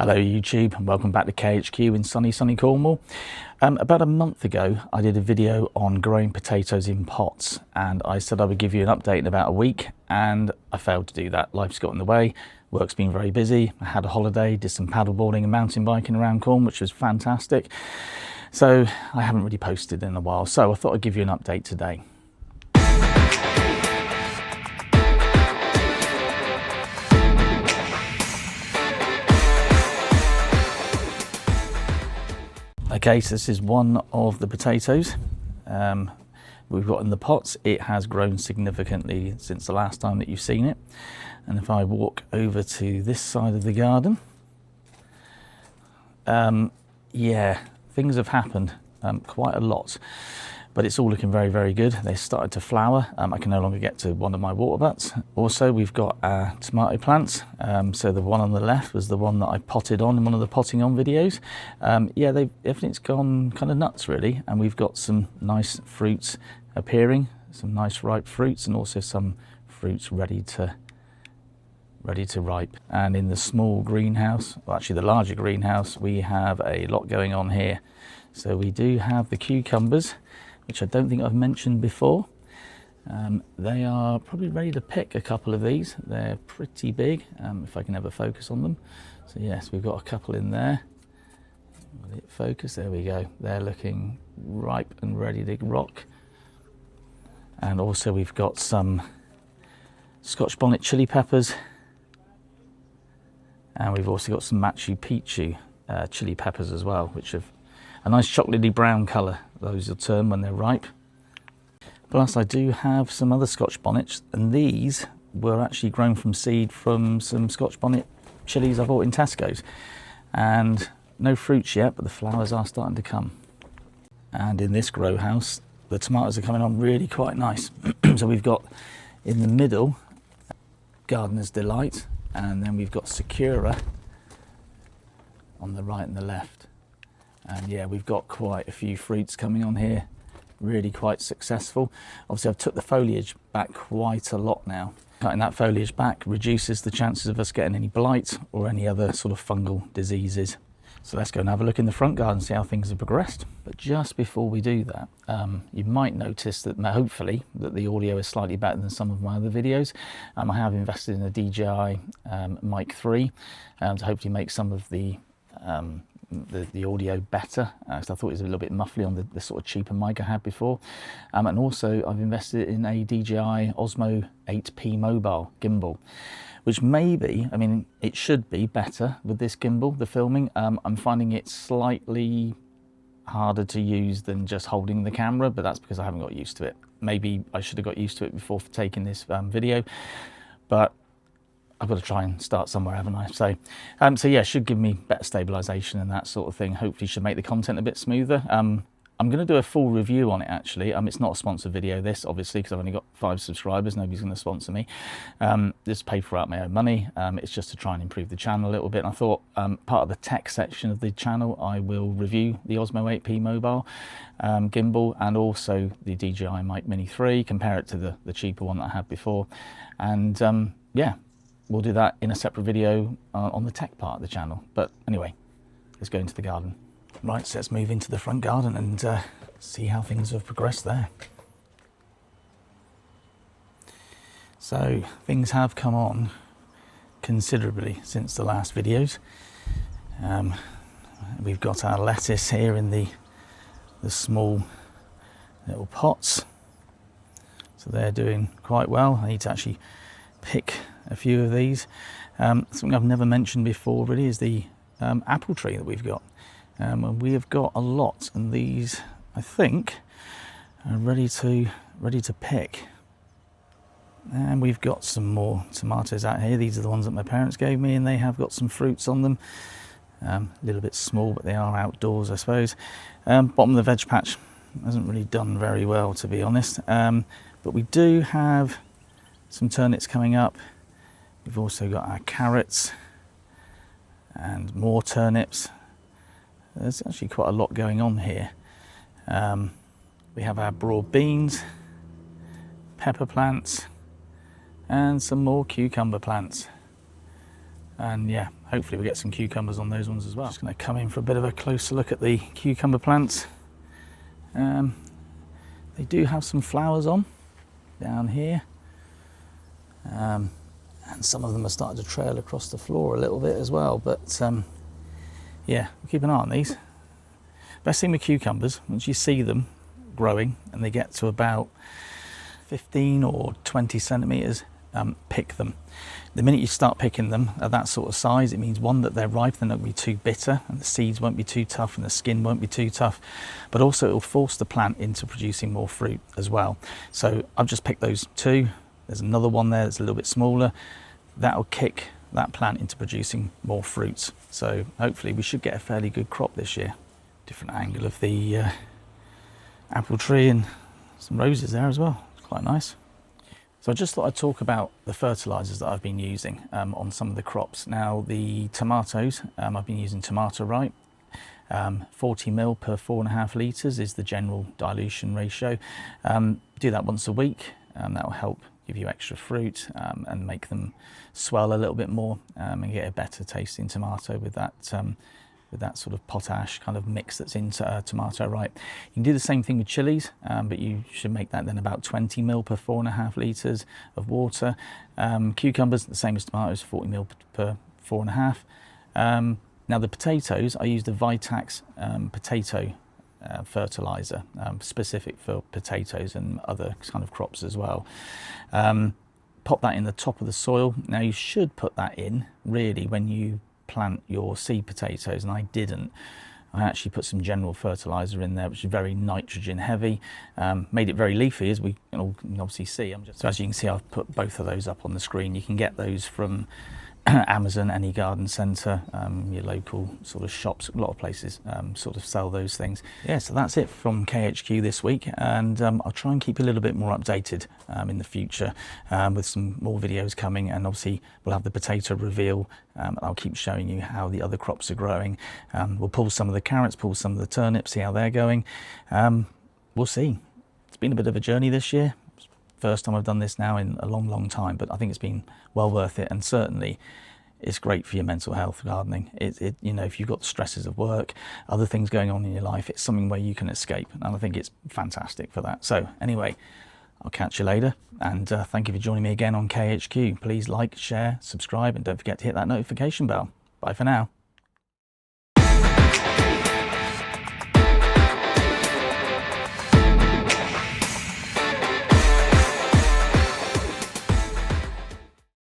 Hello YouTube and welcome back to KHQ in sunny Cornwall. About a month ago I did a video on growing potatoes in pots and I said I would give you an update in about a week, and I failed to do that. Life's got in the way, work's been very busy. I had a holiday, did some paddleboarding and mountain biking around Cornwall, which was fantastic. So I haven't really posted in a while, so I thought I'd give you an update today. Okay, so this is one of the potatoes we've got in the pots. It has grown significantly since the last time that you've seen it. And if I walk over to this side of the garden, yeah, things have happened quite a lot, but it's all looking very good. They started to flower. I can no longer get to one of my water butts. Also, we've got our tomato plants. So the one on the left was the one that I potted on in one of the potting on videos. Yeah, everything's gone kind of nuts really, and we've got some nice fruits appearing, some nice ripe fruits, and also some fruits ready to ripe. And in the small greenhouse, well actually the larger greenhouse, we have a lot going on here. So we do have the cucumbers, which I don't think I've mentioned before. They are probably ready to pick a couple of these. They're pretty big, if I can ever focus on them. So yes, we've got a couple in there. Will it focus? There we go. They're looking ripe and ready to rock. And also we've got some Scotch bonnet chili peppers. And we've also got some Machu Picchu chili peppers as well, which have a nice chocolatey brown colour. Those will turn when they're ripe. Plus I do have some other Scotch bonnets, and these were actually grown from seed from some Scotch bonnet chilies I bought in Tesco's. And no fruits yet, but the flowers are starting to come. And in this grow house, the tomatoes are coming on really quite nice. So we've got in the middle Gardener's Delight, and then we've got Sakura on the right and the left. And yeah, we've got quite a few fruits coming on here, really quite successful. Obviously I've took the foliage back quite a lot now. Cutting that foliage back reduces the chances of us getting any blight or any other sort of fungal diseases. So let's go and have a look in the front garden, see how things have progressed. But just before we do that, you might notice that hopefully that the audio is slightly better than some of my other videos. I have invested in a DJI Mic 3 to hopefully make some of the audio better, because I thought it was a little bit muffly on the sort of cheaper mic I had before. And also I've invested in a DJI Osmo 8P mobile gimbal, which maybe, I mean, it should be better with this gimbal, the filming. I'm finding it slightly harder to use than just holding the camera, but that's because I haven't got used to it. Maybe I should have got used to it before taking this video, but I've got to try and start somewhere, haven't I? So, so yeah, should give me better stabilization and that sort of thing. Hopefully should make the content a bit smoother. I'm going to do a full review on it actually. It's not a sponsored video, this, obviously, because I've only got 5 subscribers. Nobody's going to sponsor me. This is paid for out my own money. It's just to try and improve the channel a little bit. And I thought part of the tech section of the channel, I will review the Osmo 8P mobile gimbal and also the DJI Mic Mini 3, compare it to the cheaper one that I had before. And yeah, we'll do that in a separate video on the tech part of the channel. But anyway, let's go into the garden. Right, so let's move into the front garden and see how things have progressed there. So things have come on considerably since the last videos. We've got our lettuce here in the small little pots. So they're doing quite well. I need to actually pick a few of these. Something I've never mentioned before really is the apple tree that we've got. And we have got a lot, and these I think are ready to pick. And we've got some more tomatoes out here. These are the ones that my parents gave me, and they have got some fruits on them. A little bit small, but they are outdoors, I suppose. Bottom of the veg patch hasn't really done very well, to be honest. But we do have some turnips coming up. We've also got our carrots and more turnips. There's actually quite a lot going on here. We have our broad beans, pepper plants, and some more cucumber plants. And yeah, hopefully we get some cucumbers on those ones as well. Just going to come in for a bit of a closer look at the cucumber plants. They do have some flowers on down here. And some of them are starting to trail across the floor a little bit as well. But yeah, we'll keep an eye on these. Best thing with cucumbers, once you see them growing and they get to about 15 or 20 centimeters, pick them. The minute you start picking them at that sort of size, it means one, that they're ripe, they're not going to be too bitter, and the seeds won't be too tough and the skin won't be too tough, but also it will force the plant into producing more fruit as well. So I've just picked those two. There's another one there that's a little bit smaller. That'll kick that plant into producing more fruits. So hopefully we should get a fairly good crop this year. Different angle of the apple tree, and some roses there as well. It's quite nice. So I just thought I'd talk about the fertilisers that I've been using on some of the crops. Now the tomatoes, I've been using tomato ripe. 40 ml per 4.5 litres is the general dilution ratio. Do that once a week. That will help give you extra fruit and make them swell a little bit more and get a better tasting tomato with that sort of potash kind of mix that's in tomato ripe. You can do the same thing with chilies, but you should make that then about 20 ml per 4.5 litres of water. Cucumbers, the same as tomatoes, 40 ml per 4.5. Now the potatoes, I use the Vitax potato fertilizer, specific for potatoes and other kind of crops as well. Pop that in the top of the soil. Now you should put that in really when you plant your seed potatoes, and I didn't. I actually put some general fertilizer in there, which is very nitrogen heavy. Made it very leafy, as we can obviously see. So as you can see, I've put both of those up on the screen. You can get those from Amazon, any garden centre, your local sort of shops. A lot of places sort of sell those things. Yeah, so that's it from KHQ this week, and I'll try and keep a little bit more updated in the future with some more videos coming, and obviously we'll have the potato reveal. I'll keep showing you how the other crops are growing. We'll pull some of the carrots, pull some of the turnips, see how they're going. We'll see. It's been a bit of a journey this year. First time I've done this now in a long time, but I think it's been well worth it, and certainly it's great for your mental health, gardening. You know, if you've got stresses of work, other things going on in your life, it's something where you can escape, and I think it's fantastic for that. So anyway, I'll catch you later, and thank you for joining me again on KHQ. Please like, share, subscribe, and don't forget to hit that notification bell. Bye for now.